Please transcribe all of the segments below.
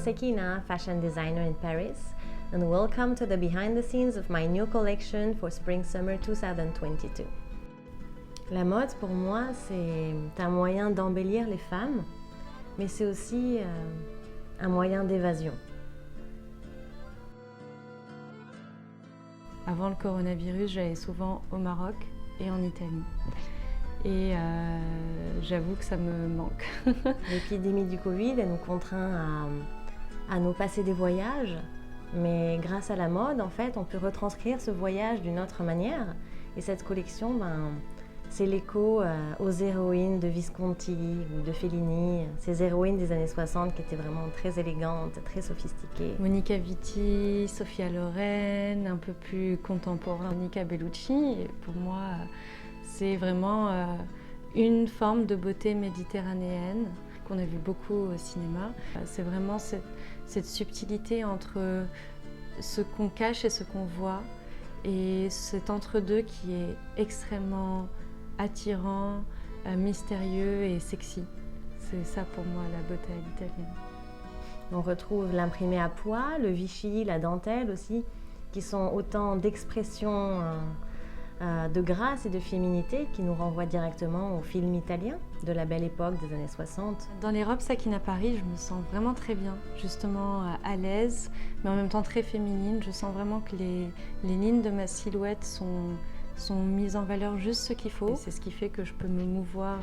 Sekina, fashion designer in Paris, and welcome to the behind the scenes of my new collection for Spring-Summer 2022. La mode, pour moi, c'est un moyen d'embellir les femmes, mais c'est aussi un moyen d'évasion. Avant le coronavirus, j'allais souvent au Maroc et en Italie. Et j'avoue que ça me manque. L'épidémie du Covid, elle nous contraint à nous passer des voyages, mais grâce à la mode, en fait, on peut retranscrire ce voyage d'une autre manière. Et cette collection, c'est l'écho aux héroïnes de Visconti ou de Fellini, ces héroïnes des années 60 qui étaient vraiment très élégantes, très sophistiquées. Monica Vitti, Sophia Loren, un peu plus contemporain, Monica Bellucci. Et pour moi, c'est vraiment une forme de beauté méditerranéenne qu'on a vu beaucoup au cinéma. C'est vraiment cette subtilité entre ce qu'on cache et ce qu'on voit, et cet entre-deux qui est extrêmement attirant, mystérieux et sexy. C'est ça pour moi la beauté à l'italienne. On retrouve l'imprimé à pois, le Vichy, la dentelle aussi, qui sont autant d'expressions de grâce et de féminité qui nous renvoient directement au film italien de la belle époque des années 60. Dans les robes Sekina Paris, je me sens vraiment très bien, justement à l'aise, mais en même temps très féminine. Je sens vraiment que les lignes de ma silhouette sont mises en valeur juste ce qu'il faut. C'est ce qui fait que je peux me mouvoir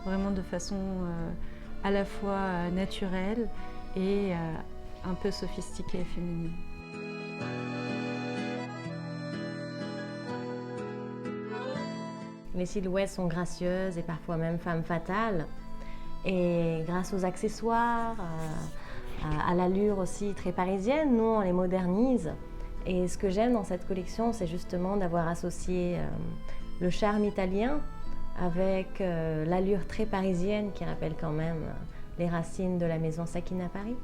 vraiment de façon à la fois naturelle et un peu sophistiquée et féminine. Les silhouettes sont gracieuses et parfois même femme fatale. Et grâce aux accessoires, à l'allure aussi très parisienne, nous on les modernise. Et ce que j'aime dans cette collection, c'est justement d'avoir associé le charme italien avec l'allure très parisienne qui rappelle quand même les racines de la maison Sekina Paris.